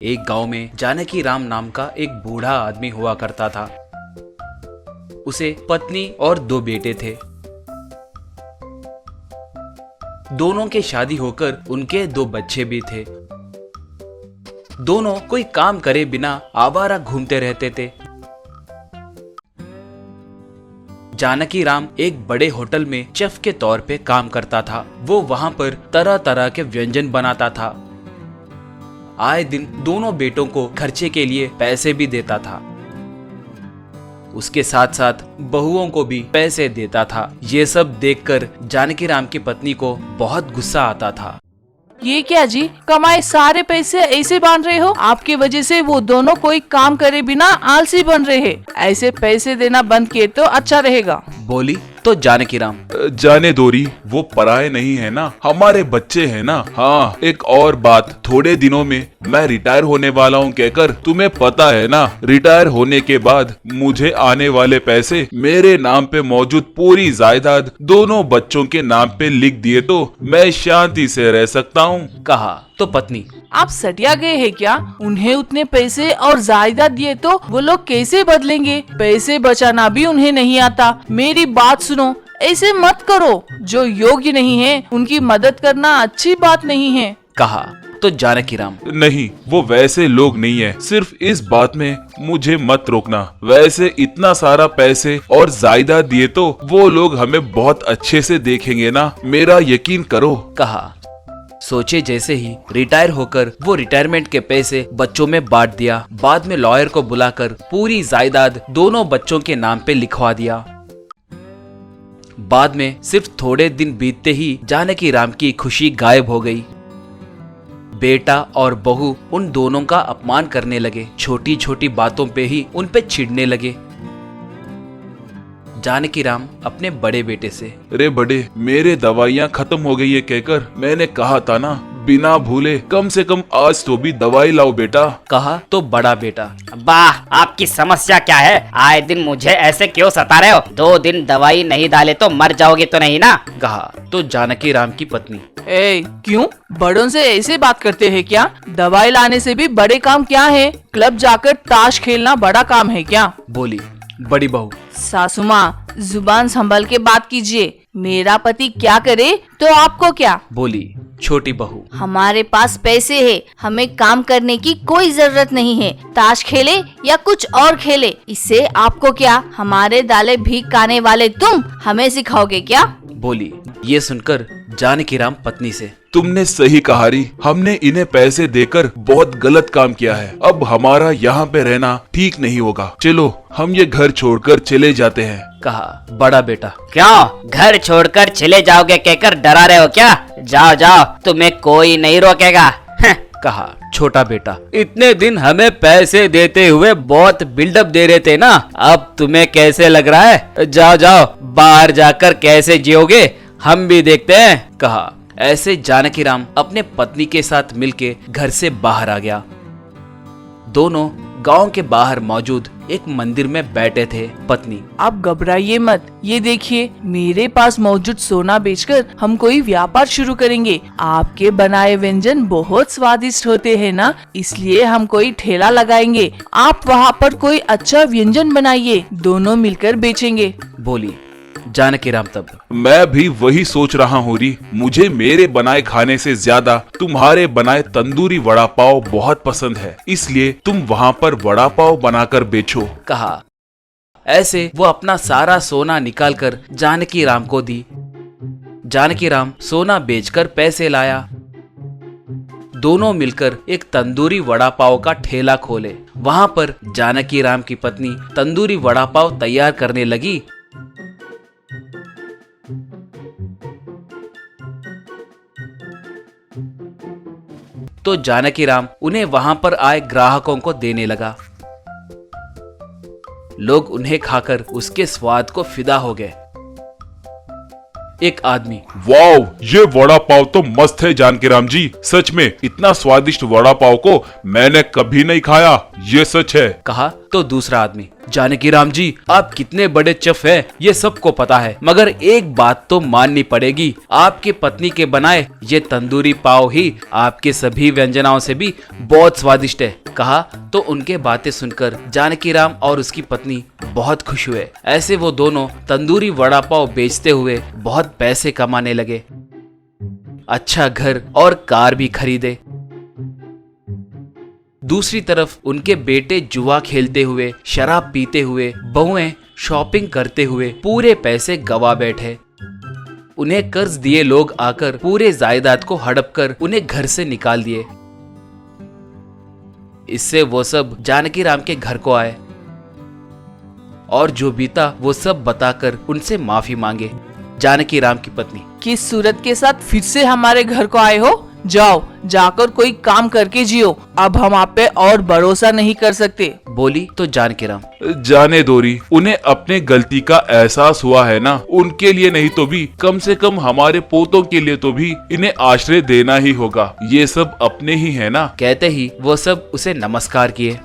एक गांव में जानकी राम नाम का एक बूढ़ा आदमी हुआ करता था। उसे पत्नी और 2 बेटे थे। दोनों के शादी होकर उनके 2 बच्चे भी थे। दोनों कोई काम करे बिना आवारा घूमते रहते थे। जानकी राम एक बड़े होटल में शेफ के तौर पे काम करता था। वो वहां पर तरह तरह के व्यंजन बनाता था। आए दिन दोनों बेटों को खर्चे के लिए पैसे भी देता था। उसके साथ साथ बहुओं को भी पैसे देता था। ये सब देखकर जानकी राम की पत्नी को बहुत गुस्सा आता था। ये क्या जी, कमाए सारे पैसे ऐसे बांट रहे हो? आपकी वजह से वो दोनों कोई काम करे बिना आलसी बन रहे हैं। ऐसे पैसे देना बंद किए तो अच्छा रहेगा। बोली तो जानकी राम, जाने दोरी, वो पराये नहीं है ना, हमारे बच्चे हैं ना। हाँ, एक और बात, थोड़े दिनों में मैं रिटायर होने वाला हूँ कहकर तुम्हें पता है ना, रिटायर होने के बाद मुझे आने वाले पैसे मेरे नाम पे मौजूद पूरी जायदाद दोनों बच्चों के नाम पे लिख दिए तो मैं शांति से रह सकता हूँ। कहा तो पत्नी, आप सटिया गए हैं क्या? उन्हें उतने पैसे और जायदाद दिए तो वो लोग कैसे बदलेंगे? पैसे बचाना भी उन्हें नहीं आता। मेरी बात सुनो, ऐसे मत करो। जो योग्य नहीं है उनकी मदद करना अच्छी बात नहीं है। कहा तो जानकी राम, नहीं, वो वैसे लोग नहीं है। सिर्फ इस बात में मुझे मत रोकना। वैसे इतना सारा पैसे और जायदाद दिए तो वो लोग हमें बहुत अच्छे से देखेंगे ना, मेरा यकीन करो। कहा सोचे जैसे ही रिटायर होकर वो रिटायरमेंट के पैसे बच्चों में बांट दिया। बाद में लॉयर को बुलाकर पूरी जायदाद दोनों बच्चों के नाम पे लिखवा दिया। बाद में सिर्फ थोड़े दिन बीतते ही जानकी राम की खुशी गायब हो गई। बेटा और बहू उन दोनों का अपमान करने लगे। छोटी छोटी बातों पे ही उन पे चिढ़ने लगे। जानकी राम अपने बड़े बेटे से, अरे बड़े, मेरे दवाइयाँ खत्म हो गई है कहकर मैंने कहा था ना, बिना भूले कम से कम आज तो भी दवाई लाओ बेटा। कहा तो बड़ा बेटा, वाह, आपकी समस्या क्या है? आए दिन मुझे ऐसे क्यों सता रहे हो? 2 दिन दवाई नहीं डाले तो मर जाओगे तो नहीं ना? कहा तो जानकी राम की पत्नी, क्यों बड़ों से ऐसे बात करते हैं क्या? दवाई लाने से भी बड़े काम क्या है? क्लब जाकर ताश खेलना बड़ा काम है क्या? बोली बड़ी बहू, सासू माँ, जुबान संभल के बात कीजिए। मेरा पति क्या करे तो आपको क्या? बोली छोटी बहू, हमारे पास पैसे है, हमें काम करने की कोई जरूरत नहीं है। ताश खेले या कुछ और खेले, इससे आपको क्या? हमारे दाले भीख खाने वाले तुम हमें सिखाओगे क्या? बोली। ये सुनकर जानकी राम पत्नी से, तुमने सही कहा री, हमने इन्हें पैसे देकर बहुत गलत काम किया है। अब हमारा यहाँ पे रहना ठीक नहीं होगा। चलो हम ये घर छोड़कर चले जाते हैं। कहा बड़ा बेटा, क्यों घर छोड़कर चले जाओगे कहकर डरा रहे हो क्या? जाओ जाओ, तुम्हें कोई नहीं रोकेगा। कहा छोटा बेटा, इतने दिन हमें पैसे देते हुए बहुत बिल्डअप दे रहे थे ना, अब तुम्हें कैसे लग रहा है? जाओ जाओ, बाहर जाकर कैसे जियोगे हम भी देखते हैं। कहा ऐसे जानकी राम अपने पत्नी के साथ मिलके घर से बाहर आ गया। दोनों गांव के बाहर मौजूद एक मंदिर में बैठे थे। पत्नी, आप घबराइए मत, ये देखिए मेरे पास मौजूद सोना बेचकर हम कोई व्यापार शुरू करेंगे। आपके बनाए व्यंजन बहुत स्वादिष्ट होते हैं ना, इसलिए हम कोई ठेला लगाएंगे। आप वहाँ पर कोई अच्छा व्यंजन बनाइए, दोनों मिलकर बेचेंगे। बोली जानकी राम। तब मैं भी वही सोच रहा हूँ री, मुझे मेरे बनाए खाने से ज्यादा तुम्हारे बनाए तंदूरी वड़ा पाव बहुत पसंद है, इसलिए तुम वहाँ पर वड़ा पाव बनाकर बेचो। कहा ऐसे वो अपना सारा सोना निकालकर जानकी राम को दी। जानकी राम सोना बेचकर पैसे लाया। दोनों मिलकर एक तंदूरी वड़ा पाव का ठेला खोले। वहाँ पर जानकी राम की पत्नी तंदूरी वड़ा पाव तैयार करने लगी। तो जानकी राम उन्हें वहां पर आए ग्राहकों को देने लगा। लोग उन्हें खाकर उसके स्वाद को फिदा हो गए। एक आदमी, वाओ, ये वड़ा पाव तो मस्त है जानकी राम जी, सच में इतना स्वादिष्ट वड़ा पाव को मैंने कभी नहीं खाया, ये सच है। कहा तो दूसरा आदमी, जानकी राम जी, आप कितने बड़े चef हैं, ये सबको पता है, मगर एक बात तो माननी पड़ेगी, आपकी पत्नी के बनाए ये तंदूरी पाव ही आपके सभी व्यंजनाओं से भी बहुत स्वादिष्ट है। कहा तो उनके बातें सुनकर जानकी राम और उसकी पत्नी बहुत खुश हुए। ऐसे वो दोनों तंदूरी वड़ा पाव बेचते हुए बहुत पैसे कमाने लगे, अच्छा घर और कार भी खरीदे। दूसरी तरफ उनके बेटे जुआ खेलते हुए, शराब पीते हुए, बहुएं शॉपिंग करते हुए पूरे पैसे गवा बैठे। उन्हें कर्ज दिए लोग आकर पूरे जायदाद को हड़प कर उन्हें घर से निकाल दिए। इससे वो सब जानकी राम के घर को आए और जो बीता वो सब बताकर उनसे माफी मांगे। जानकी राम की पत्नी, किस सूरत के साथ फिर से हमारे घर को आए हो? जाओ, जाकर कोई काम करके जियो, अब हम आप पे और भरोसा नहीं कर सकते। बोली तो जानकी राम, जाने दोरी, उन्हें अपने गलती का एहसास हुआ है ना, उनके लिए नहीं तो भी कम से कम हमारे पोतों के लिए तो भी इन्हें आश्रय देना ही होगा, ये सब अपने ही है ना। कहते ही वो सब उसे नमस्कार किए।